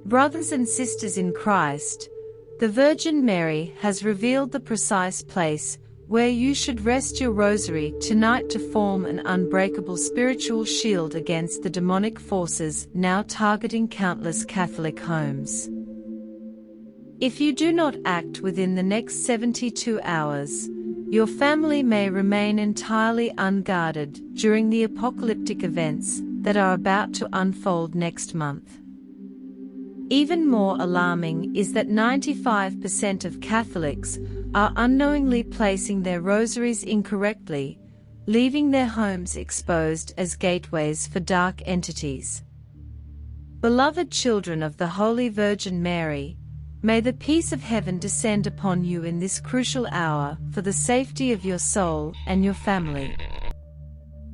Brothers and sisters in Christ, the Virgin Mary has revealed the precise place where you should rest your rosary tonight to form an unbreakable spiritual shield against the demonic forces now targeting countless Catholic homes. If you do not act within the next 72 hours, your family may remain entirely unguarded during the apocalyptic events that are about to unfold next month. Even more alarming is that 95% of Catholics are unknowingly placing their rosaries incorrectly, leaving their homes exposed as gateways for dark entities. Beloved children of the Holy Virgin Mary, may the peace of heaven descend upon you in this crucial hour for the safety of your soul and your family.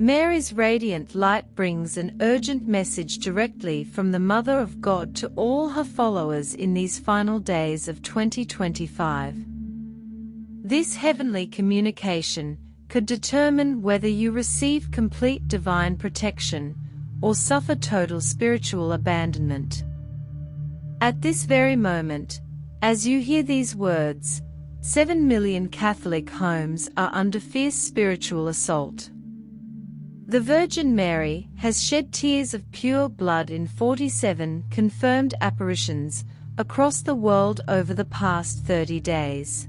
Mary's radiant light brings an urgent message directly from the Mother of God to all her followers in these final days of 2025. This heavenly communication could determine whether you receive complete divine protection or suffer total spiritual abandonment. At this very moment, as you hear these words, 7 million Catholic homes are under fierce spiritual assault. The Virgin Mary has shed tears of pure blood in 47 confirmed apparitions across the world over the past 30 days.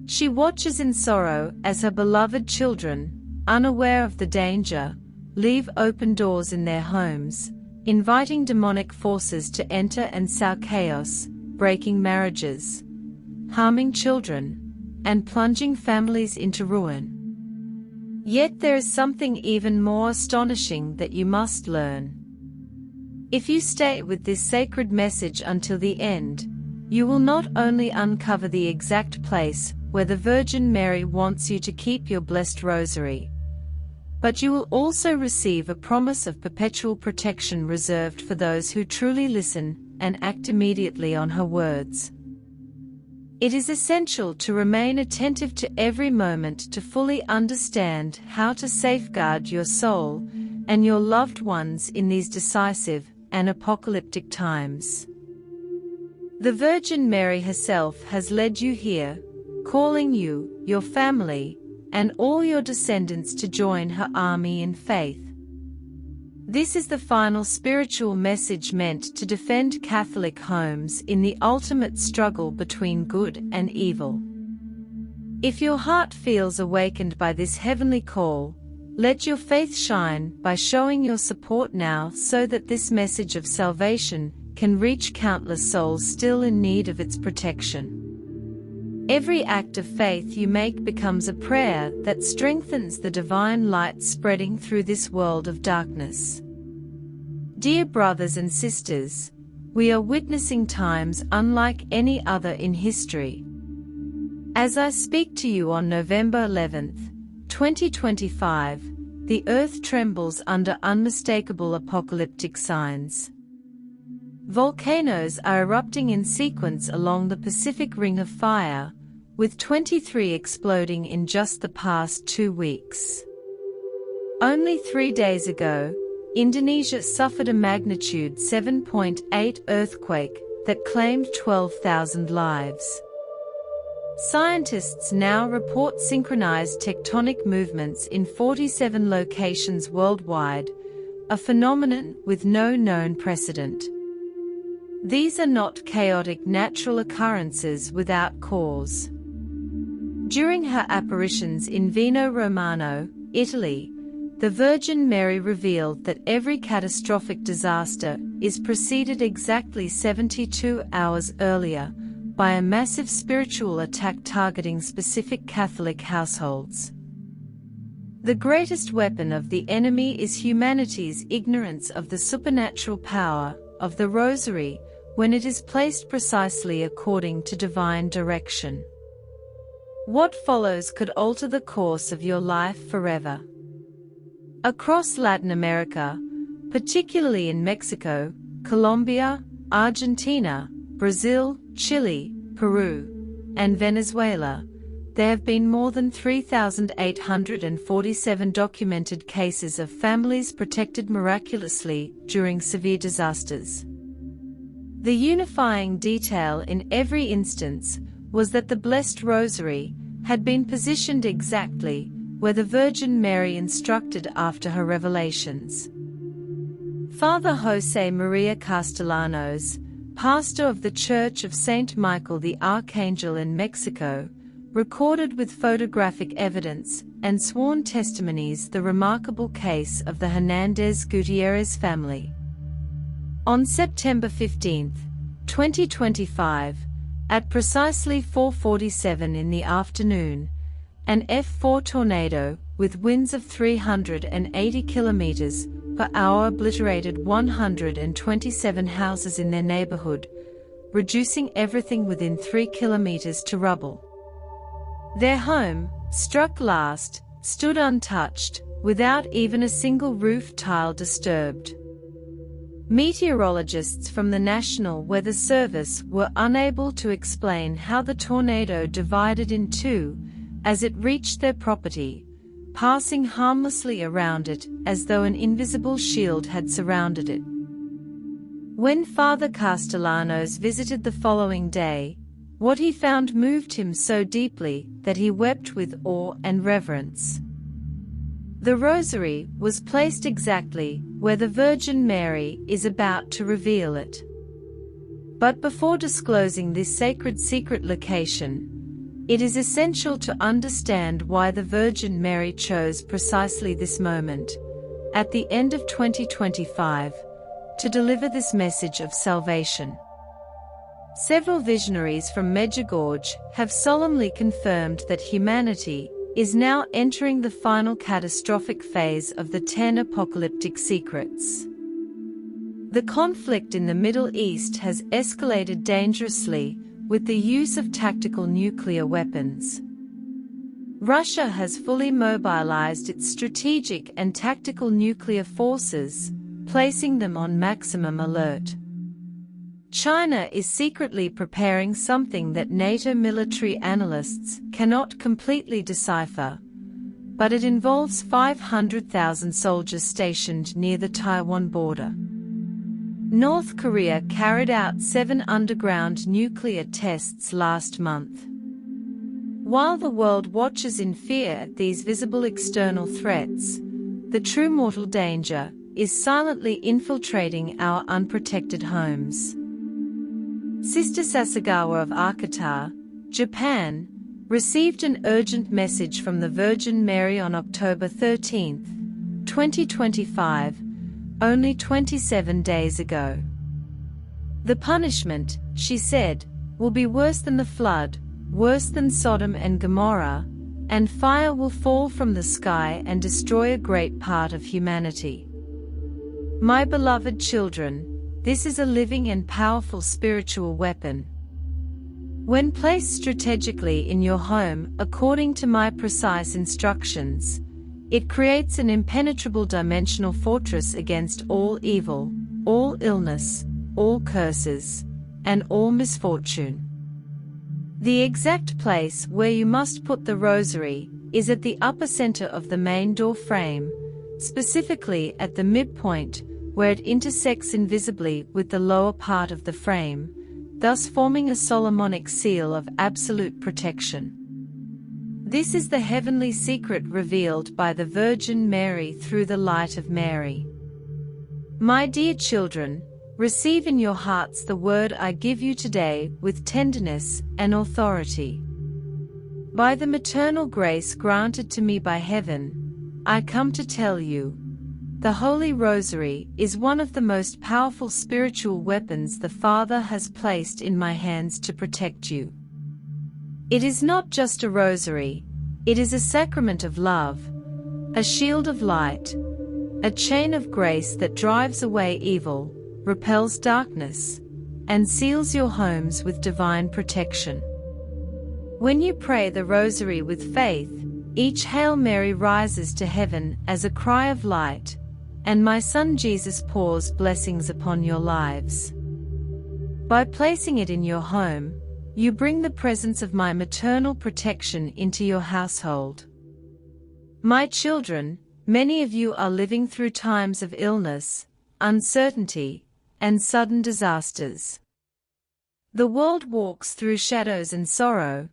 She watches in sorrow as her beloved children, unaware of the danger, leave open doors in their homes, inviting demonic forces to enter and sow chaos, breaking marriages, harming children, and plunging families into ruin. Yet there is something even more astonishing that you must learn. If you stay with this sacred message until the end, you will not only uncover the exact place where the Virgin Mary wants you to keep your blessed rosary, but you will also receive a promise of perpetual protection reserved for those who truly listen and act immediately on her words. It is essential to remain attentive to every moment to fully understand how to safeguard your soul and your loved ones in these decisive and apocalyptic times. The Virgin Mary herself has led you here, calling you, your family, and all your descendants to join her army in faith. This is the final spiritual message meant to defend Catholic homes in the ultimate struggle between good and evil. If your heart feels awakened by this heavenly call, let your faith shine by showing your support now so that this message of salvation can reach countless souls still in need of its protection. Every act of faith you make becomes a prayer that strengthens the divine light spreading through this world of darkness. Dear brothers and sisters, we are witnessing times unlike any other in history. As I speak to you on November 11th, 2025, the earth trembles under unmistakable apocalyptic signs. Volcanoes are erupting in sequence along the Pacific Ring of Fire, with 23 exploding in just the past 2 weeks. Only 3 days ago, Indonesia suffered a magnitude 7.8 earthquake that claimed 12,000 lives. Scientists now report synchronized tectonic movements in 47 locations worldwide, a phenomenon with no known precedent. These are not chaotic natural occurrences without cause. During her apparitions in Vino Romano, Italy, the Virgin Mary revealed that every catastrophic disaster is preceded exactly 72 hours earlier by a massive spiritual attack targeting specific Catholic households. The greatest weapon of the enemy is humanity's ignorance of the supernatural power of the Rosary when it is placed precisely according to divine direction. What follows could alter the course of your life forever. Across Latin America, particularly in Mexico, Colombia, Argentina, Brazil, Chile, Peru, and Venezuela, there have been more than 3,847 documented cases of families protected miraculously during severe disasters. The unifying detail in every instance was that the Blessed Rosary had been positioned exactly where the Virgin Mary instructed after her revelations. Father José María Castellanos, pastor of the Church of Saint Michael the Archangel in Mexico, recorded with photographic evidence and sworn testimonies the remarkable case of the Hernández Gutiérrez family. On September 15, 2025, at precisely 4:47 in the afternoon, an F4 tornado with winds of 380 kilometers per hour obliterated 127 houses in their neighborhood, reducing everything within 3 kilometers to rubble. Their home, struck last, stood untouched, without even a single roof tile disturbed. Meteorologists from the National Weather Service were unable to explain how the tornado divided in two as it reached their property, passing harmlessly around it as though an invisible shield had surrounded it. When Father Castellanos visited the following day, what he found moved him so deeply that he wept with awe and reverence. The Rosary was placed exactly where the Virgin Mary is about to reveal it. But before disclosing this sacred secret location, it is essential to understand why the Virgin Mary chose precisely this moment, at the end of 2025, to deliver this message of salvation. Several visionaries from Medjugorje have solemnly confirmed that humanity is now entering the final catastrophic phase of the 10 apocalyptic secrets. The conflict in the Middle East has escalated dangerously with the use of tactical nuclear weapons. Russia has fully mobilized its strategic and tactical nuclear forces, placing them on maximum alert. China is secretly preparing something that NATO military analysts cannot completely decipher, but it involves 500,000 soldiers stationed near the Taiwan border. North Korea carried out 7 underground nuclear tests last month. While the world watches in fear at these visible external threats, the true mortal danger is silently infiltrating our unprotected homes. Sister Sasagawa of Akita, Japan, received an urgent message from the Virgin Mary on October 13, 2025, only 27 days ago. The punishment, she said, will be worse than the flood, worse than Sodom and Gomorrah, and fire will fall from the sky and destroy a great part of humanity. My beloved children, this is a living and powerful spiritual weapon. When placed strategically in your home according to my precise instructions, it creates an impenetrable dimensional fortress against all evil, all illness, all curses, and all misfortune. The exact place where you must put the rosary is at the upper center of the main door frame, specifically at the midpoint, where it intersects invisibly with the lower part of the frame, thus forming a Solomonic seal of absolute protection. This is the heavenly secret revealed by the Virgin Mary through the light of Mary. My dear children, receive in your hearts the word I give you today with tenderness and authority. By the maternal grace granted to me by heaven, I come to tell you, the Holy Rosary is one of the most powerful spiritual weapons the Father has placed in my hands to protect you. It is not just a rosary, it is a sacrament of love, a shield of light, a chain of grace that drives away evil, repels darkness, and seals your homes with divine protection. When you pray the Rosary with faith, each Hail Mary rises to heaven as a cry of light, and my Son Jesus pours blessings upon your lives. By placing it in your home, you bring the presence of my maternal protection into your household. My children, many of you are living through times of illness, uncertainty, and sudden disasters. The world walks through shadows and sorrow,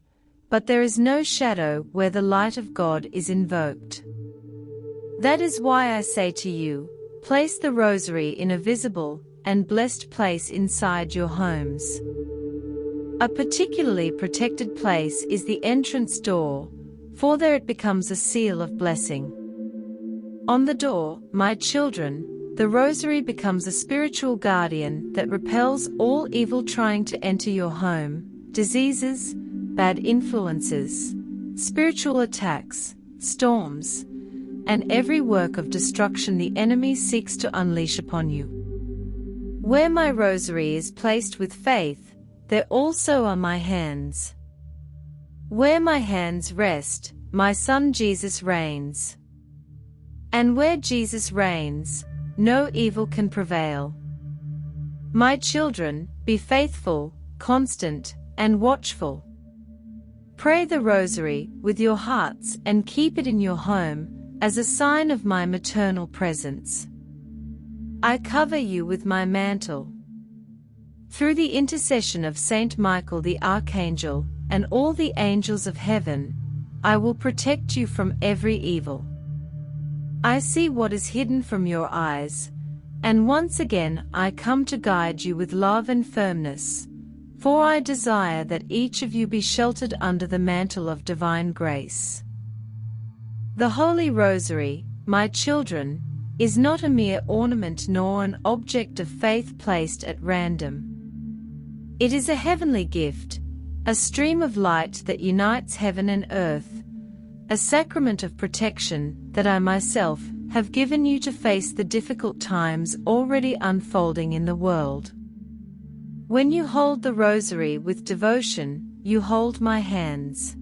but there is no shadow where the light of God is invoked. That is why I say to you, place the rosary in a visible and blessed place inside your homes. A particularly protected place is the entrance door, for there it becomes a seal of blessing. On the door, my children, the rosary becomes a spiritual guardian that repels all evil trying to enter your home, diseases, bad influences, spiritual attacks, storms, and every work of destruction the enemy seeks to unleash upon you. Where my rosary is placed with faith, there also are my hands. Where my hands rest, my Son Jesus reigns. And where Jesus reigns, no evil can prevail. My children, be faithful, constant, and watchful. Pray the rosary with your hearts and keep it in your home as a sign of my maternal presence. I cover you with my mantle. Through the intercession of Saint Michael the Archangel and all the angels of heaven, I will protect you from every evil. I see what is hidden from your eyes, and once again I come to guide you with love and firmness, for I desire that each of you be sheltered under the mantle of divine grace. The Holy Rosary, my children, is not a mere ornament nor an object of faith placed at random. It is a heavenly gift, a stream of light that unites heaven and earth, a sacrament of protection that I myself have given you to face the difficult times already unfolding in the world. When you hold the rosary with devotion, you hold my hands.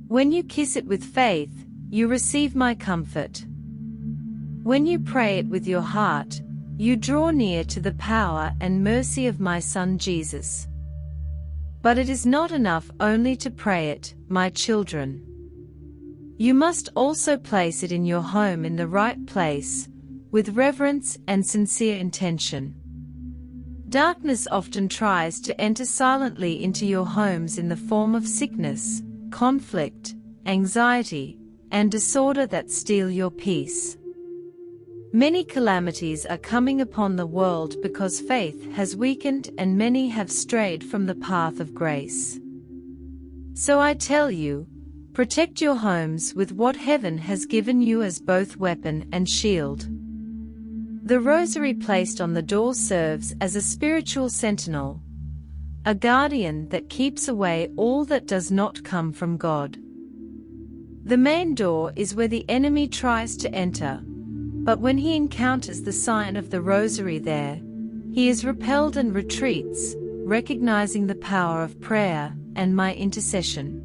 When you kiss it with faith, you receive my comfort. When you pray it with your heart, you draw near to the power and mercy of my Son Jesus. But it is not enough only to pray it, my children. You must also place it in your home in the right place, with reverence and sincere intention. Darkness often tries to enter silently into your homes in the form of sickness, conflict, anxiety, and disorder that steal your peace. Many calamities are coming upon the world because faith has weakened and many have strayed from the path of grace. So I tell you, protect your homes with what heaven has given you as both weapon and shield. The rosary placed on the door serves as a spiritual sentinel, a guardian that keeps away all that does not come from God. The main door is where the enemy tries to enter, but when he encounters the sign of the rosary there, he is repelled and retreats, recognizing the power of prayer and my intercession.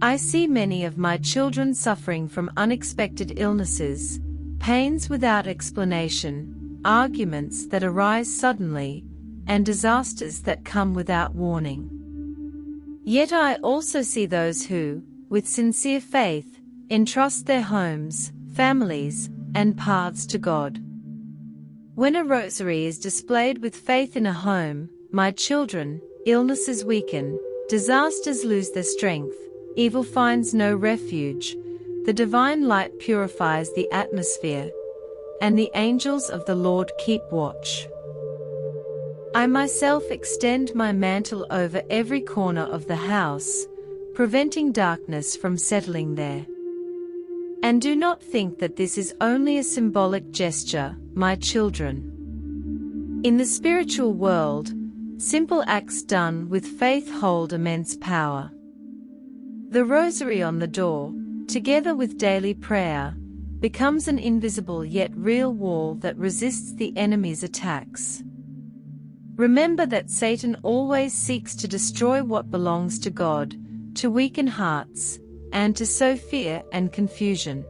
I see many of my children suffering from unexpected illnesses, pains without explanation, arguments that arise suddenly, and disasters that come without warning. Yet I also see those who, with sincere faith, entrust their homes, families, and paths to God. When a rosary is displayed with faith in a home, my children, illnesses weaken, disasters lose their strength, evil finds no refuge, the divine light purifies the atmosphere, and the angels of the Lord keep watch. I myself extend my mantle over every corner of the house, preventing darkness from settling there. And do not think that this is only a symbolic gesture, my children. In the spiritual world, simple acts done with faith hold immense power. The rosary on the door, together with daily prayer, becomes an invisible yet real wall that resists the enemy's attacks. Remember that Satan always seeks to destroy what belongs to God, to weaken hearts, and to sow fear and confusion.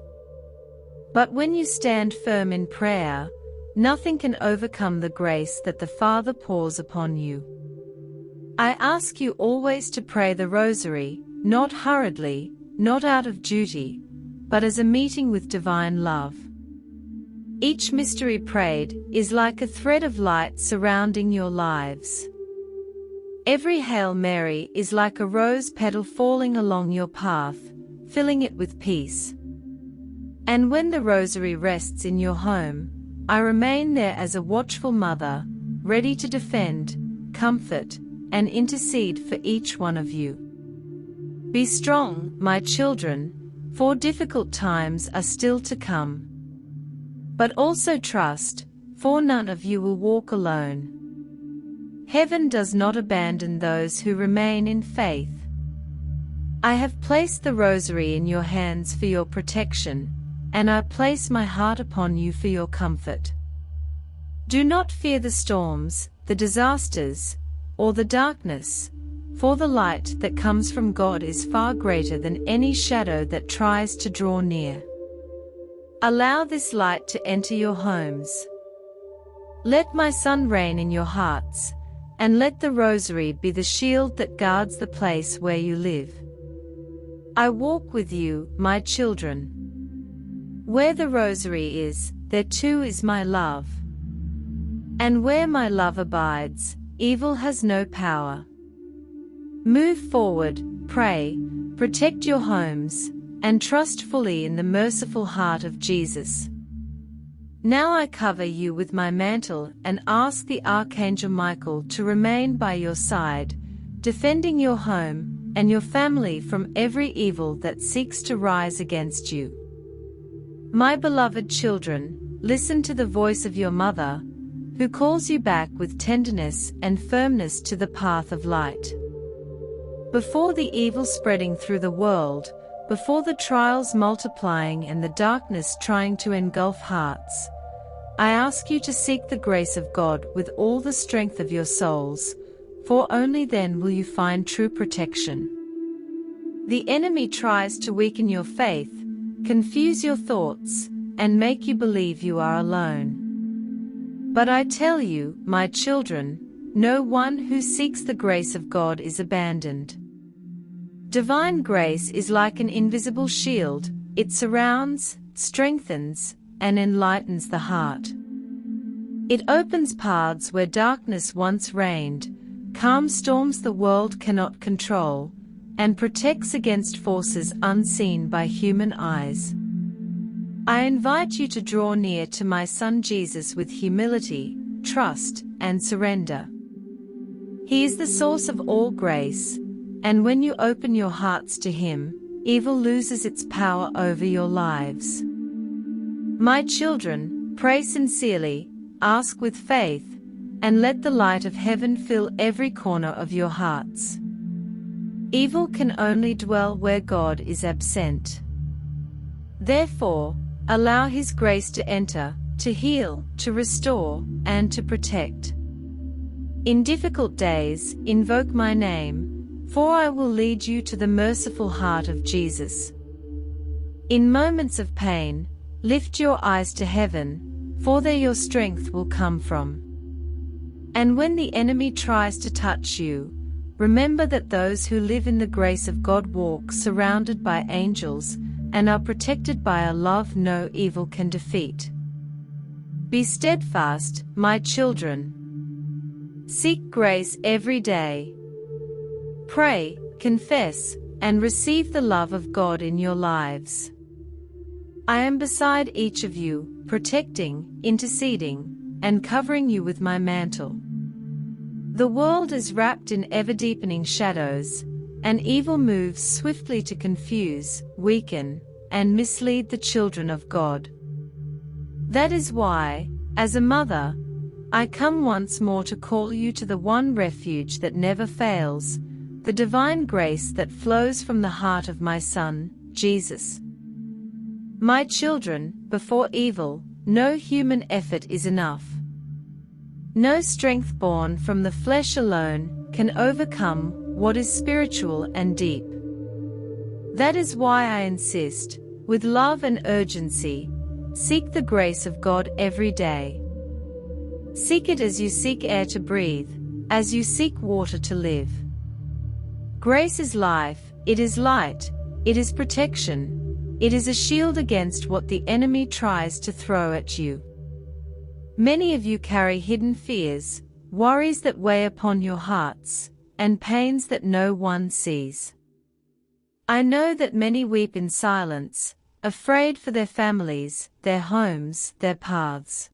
But when you stand firm in prayer, nothing can overcome the grace that the Father pours upon you. I ask you always to pray the rosary, not hurriedly, not out of duty, but as a meeting with divine love. Each mystery prayed is like a thread of light surrounding your lives. Every Hail Mary is like a rose petal falling along your path, filling it with peace. And when the Rosary rests in your home, I remain there as a watchful mother, ready to defend, comfort, and intercede for each one of you. Be strong, my children, for difficult times are still to come. But also trust, for none of you will walk alone. Heaven does not abandon those who remain in faith. I have placed the Rosary in your hands for your protection, and I place my heart upon you for your comfort. Do not fear the storms, the disasters, or the darkness, for the light that comes from God is far greater than any shadow that tries to draw near. Allow this light to enter your homes. Let my Son reign in your hearts, and let the Rosary be the shield that guards the place where you live. I walk with you, my children. Where the Rosary is, there too is my love. And where my love abides, evil has no power. Move forward, pray, protect your homes, and trust fully in the merciful heart of Jesus. Now I cover you with my mantle and ask the Archangel Michael to remain by your side, defending your home and your family from every evil that seeks to rise against you. My beloved children, listen to the voice of your mother, who calls you back with tenderness and firmness to the path of light. Before the evil spreading through the world, before the trials multiplying and the darkness trying to engulf hearts, I ask you to seek the grace of God with all the strength of your souls, for only then will you find true protection. The enemy tries to weaken your faith, confuse your thoughts, and make you believe you are alone. But I tell you, my children, no one who seeks the grace of God is abandoned. Divine grace is like an invisible shield. It surrounds, strengthens, and enlightens the heart. It opens paths where darkness once reigned, calms storms the world cannot control, and protects against forces unseen by human eyes. I invite you to draw near to my Son Jesus with humility, trust, and surrender. He is the source of all grace, and when you open your hearts to Him, evil loses its power over your lives. My children, pray sincerely, ask with faith, and let the light of heaven fill every corner of your hearts. Evil can only dwell where God is absent. Therefore, allow His grace to enter, to heal, to restore, and to protect. In difficult days, invoke my name, for I will lead you to the merciful heart of Jesus. In moments of pain, lift your eyes to heaven, for there your strength will come from. And when the enemy tries to touch you, remember that those who live in the grace of God walk surrounded by angels and are protected by a love no evil can defeat. Be steadfast, my children. Seek grace every day. Pray, confess, and receive the love of God in your lives. I am beside each of you, protecting, interceding, and covering you with my mantle. The world is wrapped in ever-deepening shadows, and evil moves swiftly to confuse, weaken, and mislead the children of God. That is why, as a mother, I come once more to call you to the one refuge that never fails, the divine grace that flows from the heart of my Son, Jesus. My children, before evil, no human effort is enough. No strength born from the flesh alone can overcome what is spiritual and deep. That is why I insist, with love and urgency, seek the grace of God every day. Seek it as you seek air to breathe, as you seek water to live. Grace is life, it is light, it is protection, it is a shield against what the enemy tries to throw at you. Many of you carry hidden fears, worries that weigh upon your hearts, and pains that no one sees. I know that many weep in silence, afraid for their families, their homes, their paths.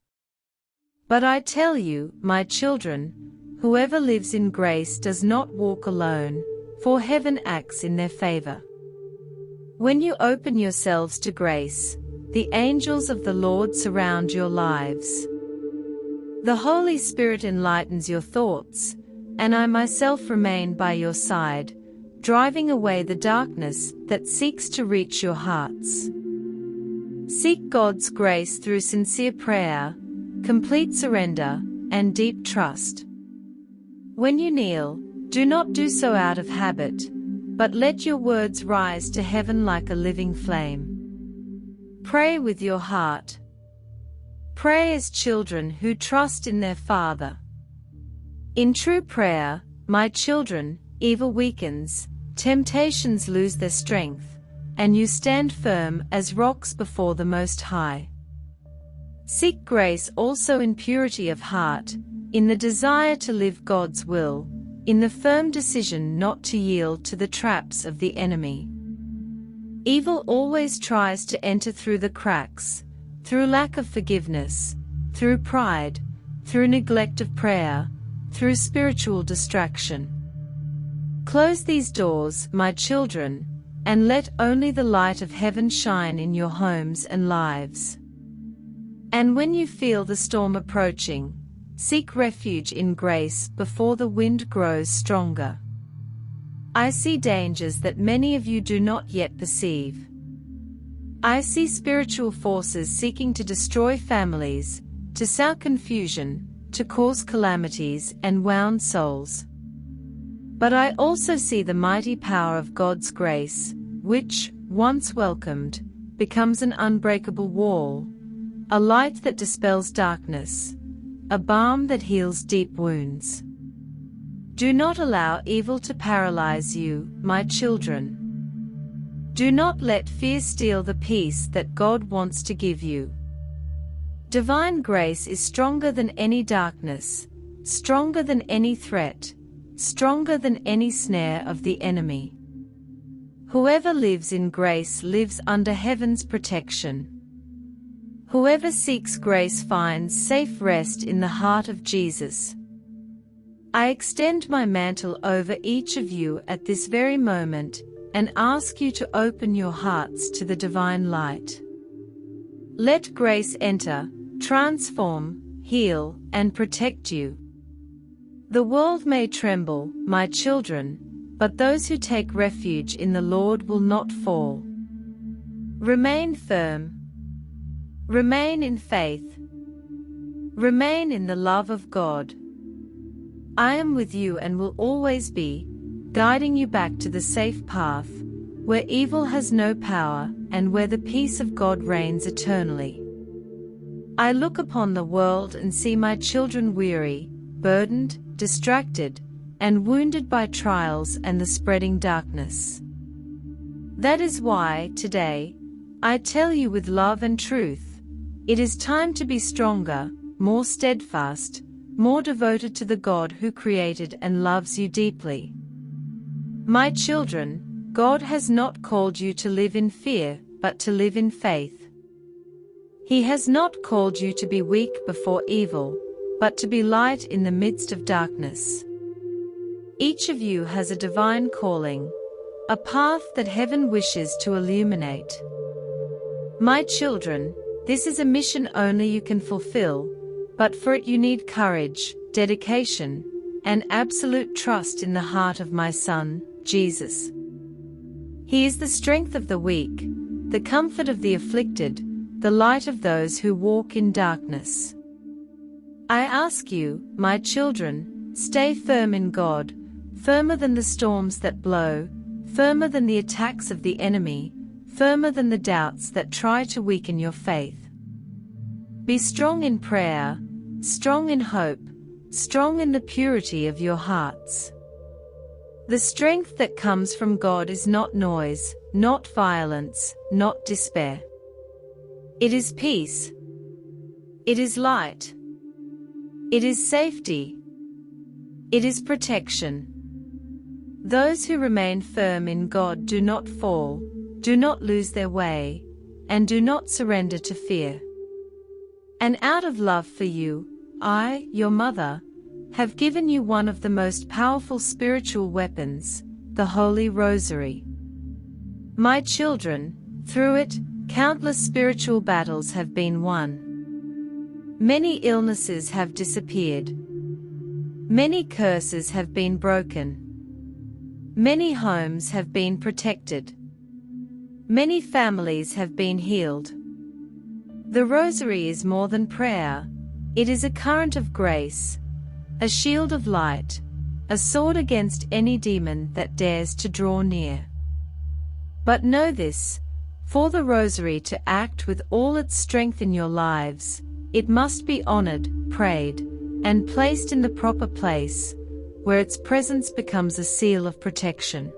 But I tell you, my children, whoever lives in grace does not walk alone, for heaven acts in their favor. When you open yourselves to grace, the angels of the Lord surround your lives. The Holy Spirit enlightens your thoughts, and I myself remain by your side, driving away the darkness that seeks to reach your hearts. Seek God's grace through sincere prayer, complete surrender, and deep trust. When you kneel, do not do so out of habit, but let your words rise to heaven like a living flame. Pray with your heart. Pray as children who trust in their Father. In true prayer, my children, evil weakens, temptations lose their strength, and you stand firm as rocks before the Most High. Seek grace also in purity of heart, in the desire to live God's will, in the firm decision not to yield to the traps of the enemy. Evil always tries to enter through the cracks, through lack of forgiveness, through pride, through neglect of prayer, through spiritual distraction. Close these doors, my children, and let only the light of heaven shine in your homes and lives. And when you feel the storm approaching, seek refuge in grace before the wind grows stronger. I see dangers that many of you do not yet perceive. I see spiritual forces seeking to destroy families, to sow confusion, to cause calamities and wound souls. But I also see the mighty power of God's grace, which, once welcomed, becomes an unbreakable wall, a light that dispels darkness, a balm that heals deep wounds. Do not allow evil to paralyze you, my children. Do not let fear steal the peace that God wants to give you. Divine grace is stronger than any darkness, stronger than any threat, stronger than any snare of the enemy. Whoever lives in grace lives under heaven's protection. Whoever seeks grace finds safe rest in the heart of Jesus. I extend my mantle over each of you at this very moment and ask you to open your hearts to the divine light. Let grace enter, transform, heal, and protect you. The world may tremble, my children, but those who take refuge in the Lord will not fall. Remain firm. Remain in faith. Remain in the love of God. I am with you and will always be, guiding you back to the safe path, where evil has no power and where the peace of God reigns eternally. I look upon the world and see my children weary, burdened, distracted, and wounded by trials and the spreading darkness. That is why, today, I tell you with love and truth, it is time to be stronger, more steadfast, more devoted to the God who created and loves you deeply. My children, God has not called you to live in fear, but to live in faith. He has not called you to be weak before evil, but to be light in the midst of darkness. Each of you has a divine calling, a path that heaven wishes to illuminate. My children, this is a mission only you can fulfill, but for it you need courage, dedication, and absolute trust in the heart of my Son, Jesus. He is the strength of the weak, the comfort of the afflicted, the light of those who walk in darkness. I ask you, my children, stay firm in God, firmer than the storms that blow, firmer than the attacks of the enemy, firmer than the doubts that try to weaken your faith. Be strong in prayer, strong in hope, strong in the purity of your hearts. The strength that comes from God is not noise, not violence, not despair. It is peace. It is light. It is safety. It is protection. Those who remain firm in God do not fall, do not lose their way, and do not surrender to fear. And out of love for you, I, your mother, have given you one of the most powerful spiritual weapons, the Holy Rosary. My children, through it, countless spiritual battles have been won. Many illnesses have disappeared. Many curses have been broken. Many homes have been protected. Many families have been healed. The Rosary is more than prayer. It is a current of grace, a shield of light, a sword against any demon that dares to draw near. But know this, for the Rosary to act with all its strength in your lives, it must be honored, prayed, and placed in the proper place, where its presence becomes a seal of protection.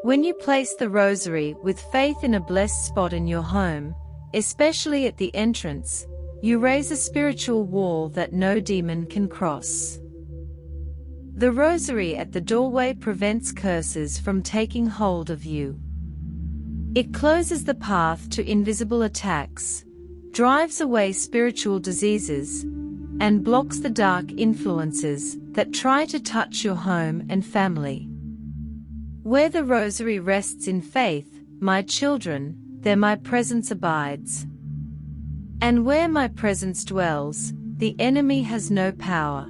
When you place the Rosary with faith in a blessed spot in your home, especially at the entrance, you raise a spiritual wall that no demon can cross. The Rosary at the doorway prevents curses from taking hold of you. It closes the path to invisible attacks, drives away spiritual diseases, and blocks the dark influences that try to touch your home and family. Where the Rosary rests in faith, my children, there my presence abides. And where my presence dwells, the enemy has no power.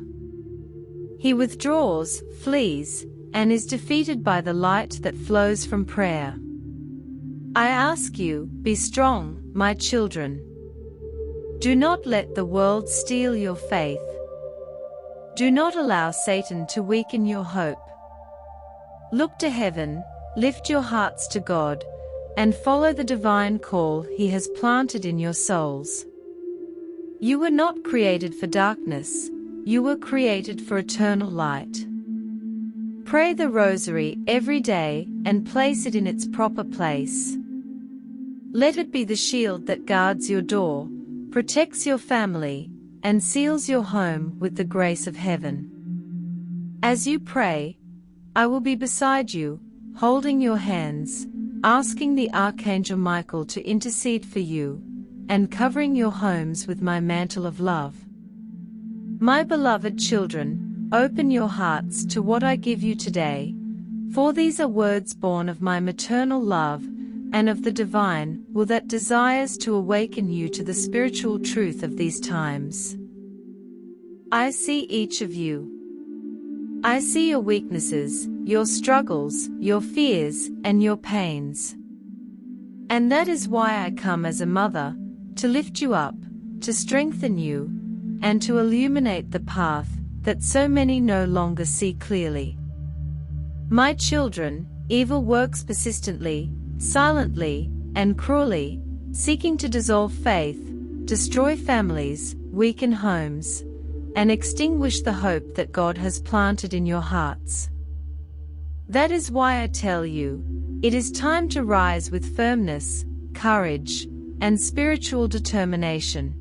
He withdraws, flees, and is defeated by the light that flows from prayer. I ask you, be strong, my children. Do not let the world steal your faith. Do not allow Satan to weaken your hope. Look to heaven, lift your hearts to God, and follow the divine call He has planted in your souls. You were not created for darkness, you were created for eternal light. Pray the Rosary every day and place it in its proper place. Let it be the shield that guards your door, protects your family, and seals your home with the grace of heaven. As you pray, I will be beside you, holding your hands, asking the Archangel Michael to intercede for you, and covering your homes with my mantle of love. My beloved children, open your hearts to what I give you today, for these are words born of my maternal love, and of the divine will that desires to awaken you to the spiritual truth of these times. I see each of you. I see your weaknesses, your struggles, your fears, and your pains. And that is why I come as a mother, to lift you up, to strengthen you, and to illuminate the path that so many no longer see clearly. My children, evil works persistently, silently, and cruelly, seeking to dissolve faith, destroy families, weaken homes, and extinguish the hope that God has planted in your hearts. That is why I tell you, it is time to rise with firmness, courage, and spiritual determination.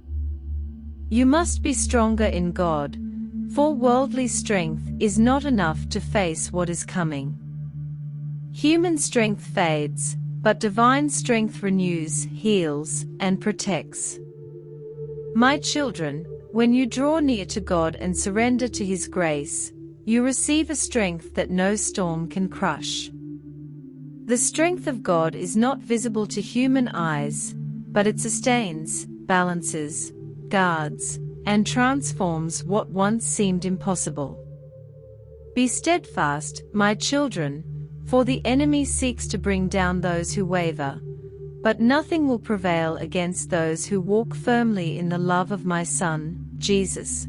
You must be stronger in God, for worldly strength is not enough to face what is coming. Human strength fades, but divine strength renews, heals, and protects. My children, when you draw near to God and surrender to His grace, you receive a strength that no storm can crush. The strength of God is not visible to human eyes, but it sustains, balances, guards, and transforms what once seemed impossible. Be steadfast, my children, for the enemy seeks to bring down those who waver, but nothing will prevail against those who walk firmly in the love of my Son, Jesus.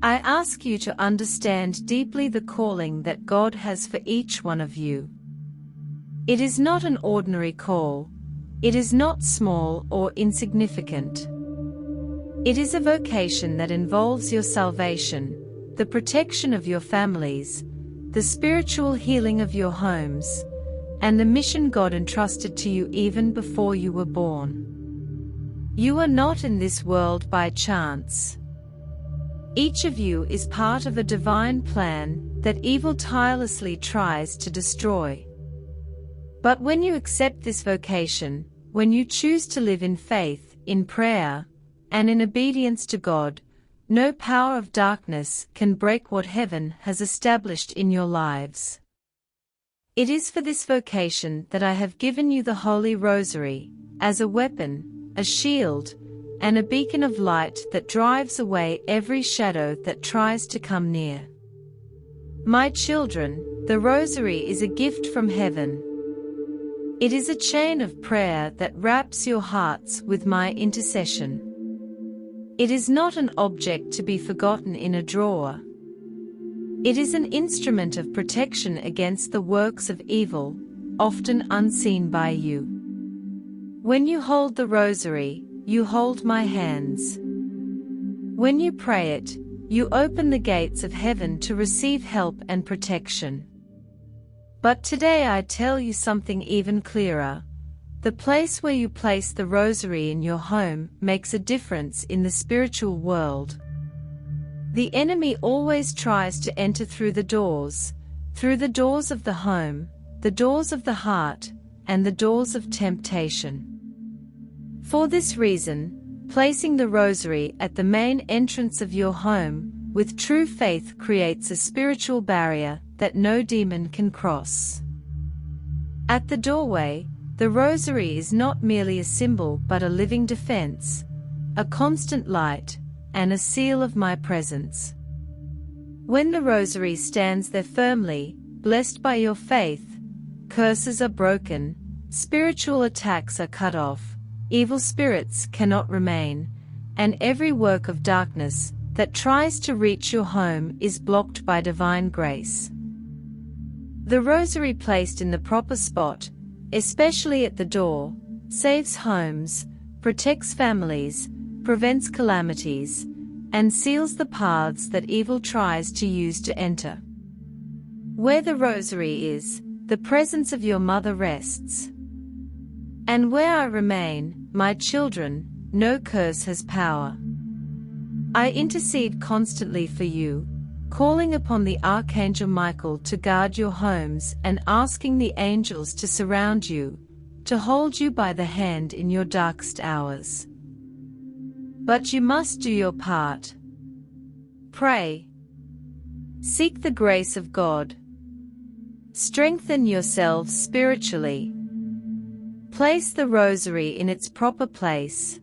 I ask you to understand deeply the calling that God has for each one of you. It is not an ordinary call. It is not small or insignificant. It is a vocation that involves your salvation, the protection of your families, the spiritual healing of your homes, and the mission God entrusted to you even before you were born. You are not in this world by chance. Each of you is part of a divine plan that evil tirelessly tries to destroy. But when you accept this vocation, when you choose to live in faith, in prayer, and in obedience to God, no power of darkness can break what heaven has established in your lives. It is for this vocation that I have given you the Holy Rosary, as a weapon, a shield, and a beacon of light that drives away every shadow that tries to come near. My children, the Rosary is a gift from heaven. It is a chain of prayer that wraps your hearts with my intercession. It is not an object to be forgotten in a drawer. It is an instrument of protection against the works of evil, often unseen by you. When you hold the Rosary, you hold my hands. When you pray it, you open the gates of heaven to receive help and protection. But today I tell you something even clearer. The place where you place the Rosary in your home makes a difference in the spiritual world. The enemy always tries to enter through the doors of the home, the doors of the heart, and the doors of temptation. For this reason, placing the Rosary at the main entrance of your home, with true faith creates a spiritual barrier that no demon can cross. At the doorway, the Rosary is not merely a symbol but a living defense, a constant light, and a seal of my presence. When the Rosary stands there firmly, blessed by your faith, curses are broken, spiritual attacks are cut off, evil spirits cannot remain, and every work of darkness that tries to reach your home is blocked by divine grace. The Rosary placed in the proper spot, especially at the door, saves homes, protects families, prevents calamities, and seals the paths that evil tries to use to enter. Where the Rosary is, the presence of your mother rests. And where I remain, my children, no curse has power. I intercede constantly for you, calling upon the Archangel Michael to guard your homes and asking the angels to surround you, to hold you by the hand in your darkest hours. But you must do your part. Pray. Seek the grace of God. Strengthen yourselves spiritually. Place the Rosary in its proper place.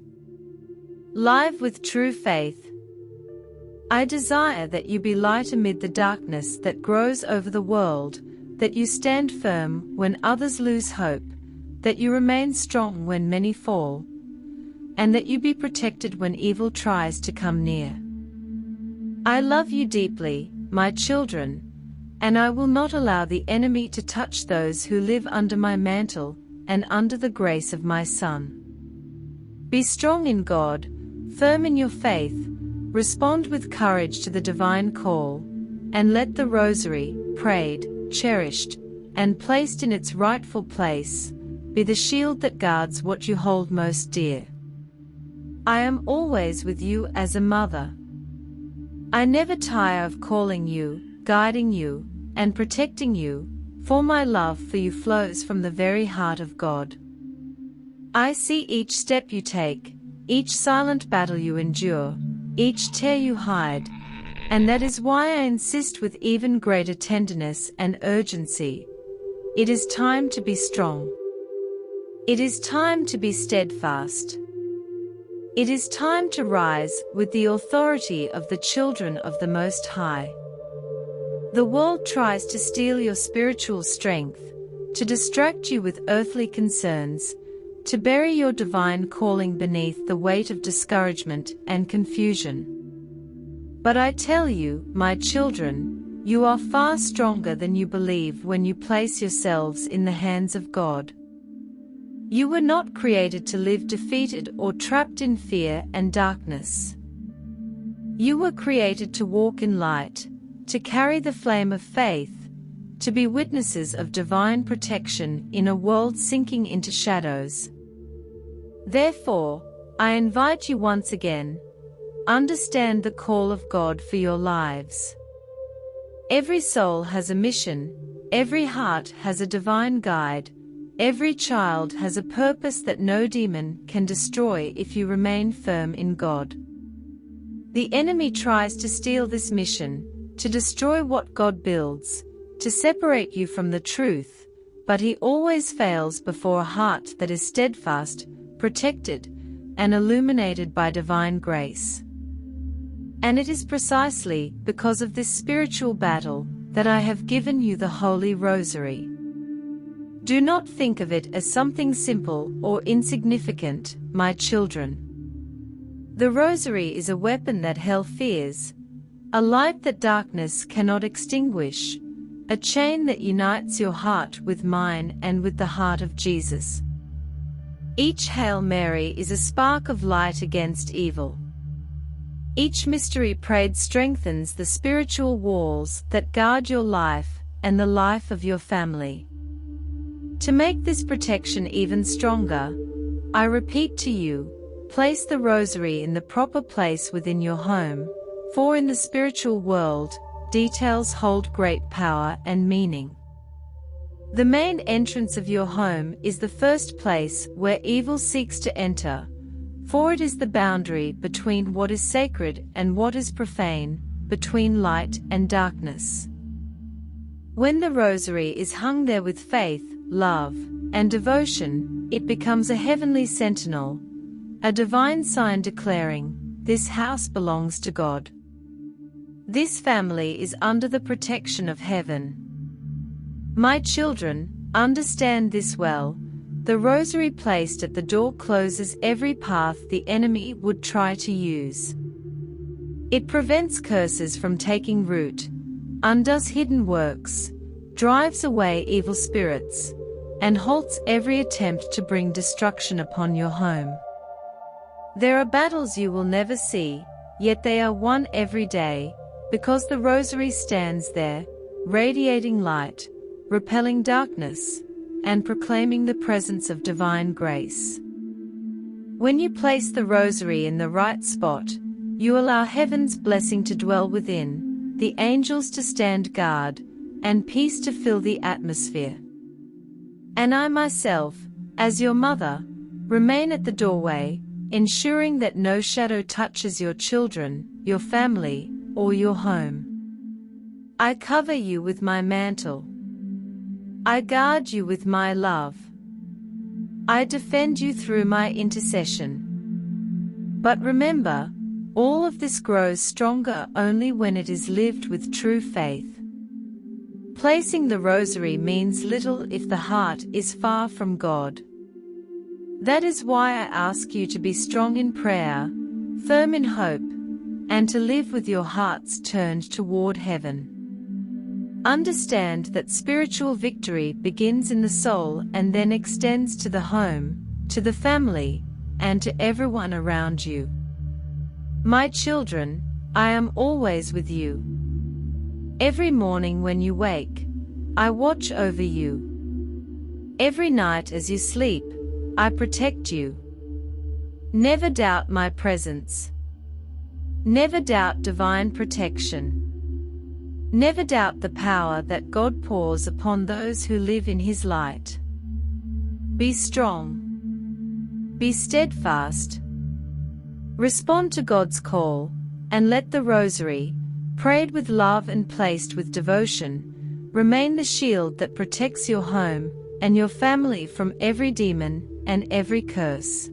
Live with true faith. I desire that you be light amid the darkness that grows over the world, that you stand firm when others lose hope, that you remain strong when many fall, and that you be protected when evil tries to come near. I love you deeply, my children, and I will not allow the enemy to touch those who live under my mantle and under the grace of my Son. Be strong in God, firm in your faith, respond with courage to the divine call, and let the Rosary, prayed, cherished, and placed in its rightful place, be the shield that guards what you hold most dear. I am always with you as a mother. I never tire of calling you, guiding you, and protecting you, for my love for you flows from the very heart of God. I see each step you take, each silent battle you endure, each tear you hide, and that is why I insist with even greater tenderness and urgency. It is time to be strong. It is time to be steadfast. It is time to rise with the authority of the children of the Most High. The world tries to steal your spiritual strength, to distract you with earthly concerns, to bury your divine calling beneath the weight of discouragement and confusion. But I tell you, my children, you are far stronger than you believe when you place yourselves in the hands of God. You were not created to live defeated or trapped in fear and darkness. You were created to walk in light, to carry the flame of faith, to be witnesses of divine protection in a world sinking into shadows. Therefore, I invite you once again, understand the call of God for your lives. Every soul has a mission, every heart has a divine guide, every child has a purpose that no demon can destroy if you remain firm in God. The enemy tries to steal this mission, to destroy what God builds, to separate you from the truth, but he always fails before a heart that is steadfast, protected, and illuminated by divine grace. And it is precisely because of this spiritual battle that I have given you the Holy Rosary. Do not think of it as something simple or insignificant, my children. The Rosary is a weapon that hell fears, a light that darkness cannot extinguish, a chain that unites your heart with mine and with the heart of Jesus. Each Hail Mary is a spark of light against evil. Each mystery prayed strengthens the spiritual walls that guard your life and the life of your family. To make this protection even stronger, I repeat to you, place the Rosary in the proper place within your home, for in the spiritual world, details hold great power and meaning. The main entrance of your home is the first place where evil seeks to enter, for it is the boundary between what is sacred and what is profane, between light and darkness. When the Rosary is hung there with faith, love, and devotion, it becomes a heavenly sentinel, a divine sign declaring, "This house belongs to God. This family is under the protection of heaven." My children, understand this well. The Rosary placed at the door closes every path the enemy would try to use. It prevents curses from taking root, undoes hidden works, drives away evil spirits, and halts every attempt to bring destruction upon your home. There are battles you will never see, yet they are won every day, because the Rosary stands there, radiating light, repelling darkness, and proclaiming the presence of divine grace. When you place the Rosary in the right spot, you allow heaven's blessing to dwell within, the angels to stand guard, and peace to fill the atmosphere. And I myself, as your mother, remain at the doorway, ensuring that no shadow touches your children, your family, or your home. I cover you with my mantle. I guard you with my love. I defend you through my intercession. But remember, all of this grows stronger only when it is lived with true faith. Placing the Rosary means little if the heart is far from God. That is why I ask you to be strong in prayer, firm in hope, and to live with your hearts turned toward heaven. Understand that spiritual victory begins in the soul and then extends to the home, to the family, and to everyone around you. My children, I am always with you. Every morning when you wake, I watch over you. Every night as you sleep, I protect you. Never doubt my presence. Never doubt divine protection. Never doubt the power that God pours upon those who live in His light. Be strong. Be steadfast. Respond to God's call, and let the Rosary, prayed with love and placed with devotion, remain the shield that protects your home and your family from every demon and every curse.